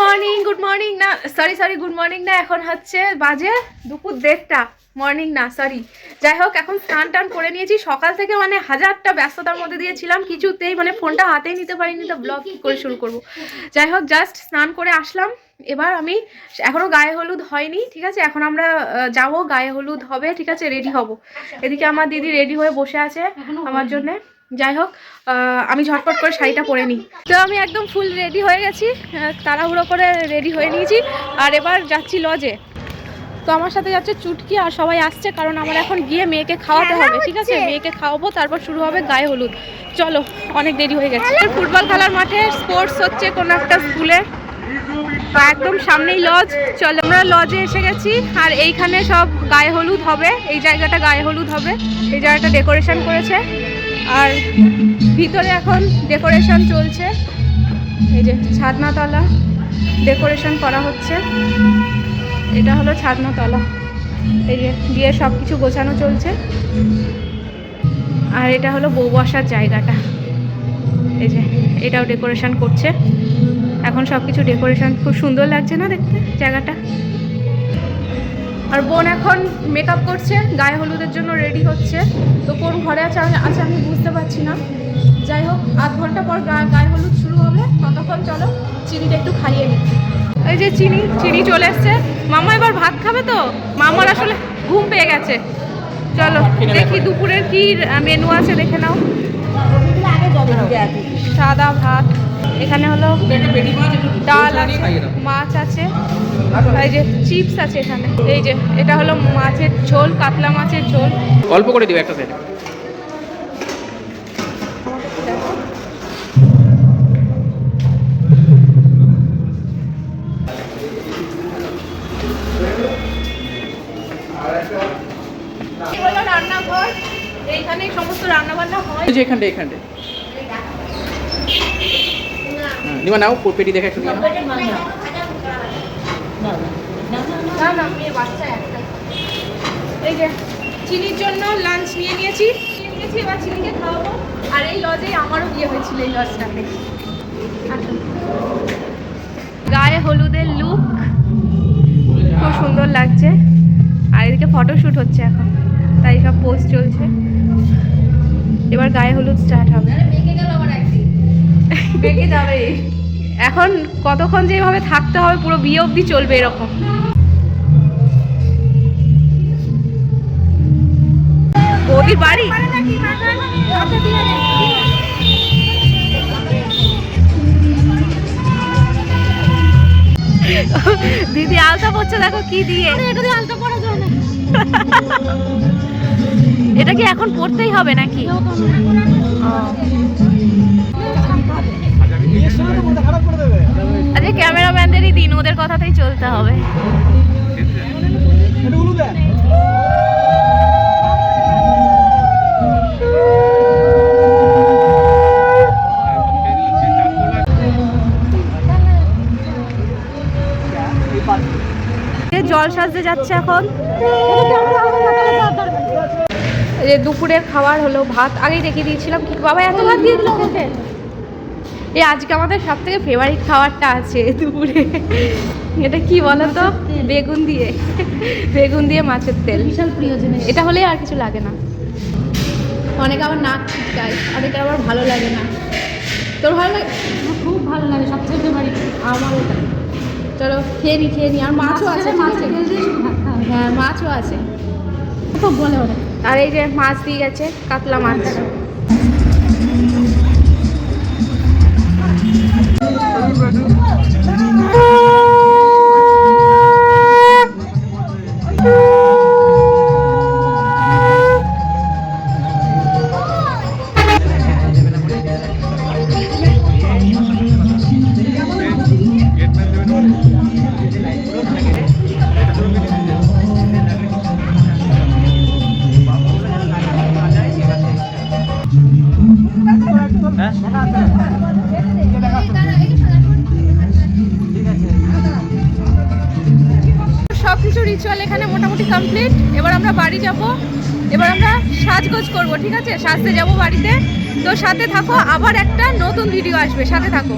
Morning না sorry good morning না, এখন হচ্ছে বাজে দুপুর 1:30, মর্নিং না সরি। যাই হোক, এখন স্নান টান করে নিয়েছি। সকাল থেকে মানে হাজারটা ব্যস্ততার মধ্যে দিয়েছিলাম, কিছুতেই মানে ফোনটা হাতেই নিতে পারিনি, তো ব্লগ কী করে শুরু করব। যাই হোক, জাস্ট স্নান করে আসলাম। এবার আমি এখনও গায়ে হলুদ হয়নি, ঠিক আছে। এখন আমরা যাব, গায়ে হলুদ হবে, ঠিক আছে, রেডি হব। এদিকে আমার দিদি রেডি হয়ে বসে আছে আমার জন্যে। যাই হোক, আমি ঝটপট করে শাড়িটা পরে নিই। তো আমি একদম ফুল রেডি হয়ে গেছি, তাড়াহুড়ো করে রেডি হয়ে নিয়েছি। আর এবার যাচ্ছি লজে। তো আমার সাথে যাচ্ছে চুটকি, আর সবাই আসছে, কারণ আমার এখন গিয়ে মেয়েকে খাওয়াতে হবে, ঠিক আছে। মেয়েকে খাওয়াবো, তারপর শুরু হবে গায়ে হলুদ। চলো, অনেক দেরি হয়ে গেছে। ফুটবল খেলার মাঠে স্পোর্টস হচ্ছে কোনো একটা স্কুলের, একদম সামনেই লজ। চলো, আমরা লজে এসে গেছি, আর এইখানে সব গায়ে হলুদ হবে। এই জায়গাটা গায়ে হলুদ হবে, এই জায়গাটা ডেকোরেশন করেছে। আর ভিতরে এখন ডেকোরেশন চলছে, এই যে ছাদনাতলা ডেকোরেশন করা হচ্ছে। এটা হলো ছাদনাতলা, এই যে দিয়ে সব কিছু গোছানো চলছে। আর এটা হলো বউ বসার জায়গাটা, এই যে এটাও ডেকোরেশন করছে এখন। সব কিছু ডেকোরেশন খুব সুন্দর লাগছে না দেখতে জায়গাটা। আর বোন এখন মেকআপ করছে, গায়ে হলুদের জন্য রেডি হচ্ছে। তো কোন ঘরে আছে আমি বুঝতে পারছি না। যাই হোক, আধ ঘন্টা পর গায়ে হলুদ শুরু হবে, ততক্ষণ চলো চিনিটা একটু খাইয়ে নিই। এই যে চিনি চলে এসছে। মামা এবার ভাত খাবে তো, মামার আসলে ঘুম পেয়ে গেছে। চলো দেখি দুপুরের কি মেনু আছে, দেখে নাও। সাদা ভাত, এখানে হলো ডাল আছে, মাছ আছে, এই যে চিপস আছে এখানে। এই যে এটা হলো মাছের ঝোল, কাতলা মাছের ঝোল। অল্প করে দিও একটা সাইডে। রান্নাঘর, এইখানে সমস্ত রান্না বান্না হয়। এই যে এখানটা নিবা নাও, পেটি দেখে একটু নিয়ে নাও। না বাচ্চা একটা। এই যে চিনির জন্য লাঞ্চ নিয়ে নিয়েছি, এবার চিনিকে খাওয়াবো। আর এই লজেই আমারও বিয়ে হয়েছিল, এই লজটাতে। গায়ে হলুদের লুক খুব সুন্দর লাগছে। আর এদিকে ফটোশ্যুট হচ্ছে এখন, তাই সব পোস্ট চলছে। এবার গায়ে হলুদ স্টার্ট হবে। বেঁকে যাবে এখন, কতক্ষণ যেভাবে থাকতে হবে, পুরো বিয়ে অবধি চলবে এরকম। বৌদির বাড়ি দিদি আলতা পড়ছে, দেখো কি দিয়ে। আলতা পরা যায় না, এটা কি এখন পড়তেই হবে নাকি? আরে ক্যামেরাম্যানদেরই দিন, ওদের কথাতেই চলতে হবে। জল সাজতে যাচ্ছে এখন। এই যে দুপুরের খাবার হলো ভাত, আগেই রেখে দিয়েছিলাম। কি বাবা এত ভাত দিয়ে দিল আমাকে। এই আজকে আমাদের সব থেকে ফেভারিট খাবারটা আছে দুপুরে। এটা কি বলো তো? বেগুন দিয়ে মাছের তেল, বিশাল প্রিয় জিনিস। এটা হলেই আর কিছু লাগে না। অনেকে আবার নাক ছিটকায়, অনেকের আবার ভালো লাগে না। তোর ভালো লাগে? খুব ভালো লাগে, সবচেয়ে ফেভারিট আমারও। চলো খেয়ে নি। আর মাছও আছে, হ্যাঁ মাছও আছে, খুব বলে ওরা। আর এই যে মাছ দিয়ে গেছে, কাতলা মাছ। সবকিছু রিচুয়াল এখানে মোটামুটি কমপ্লিট। এবার আমরা বাড়ি যাব, এবার আমরা সাজগোজ করব, ঠিক আছে। সাজতে যাব বাড়িতে। তো সাথে থাকো, আবার একটা নতুন ভিডিও আসবে, সাথে থাকো।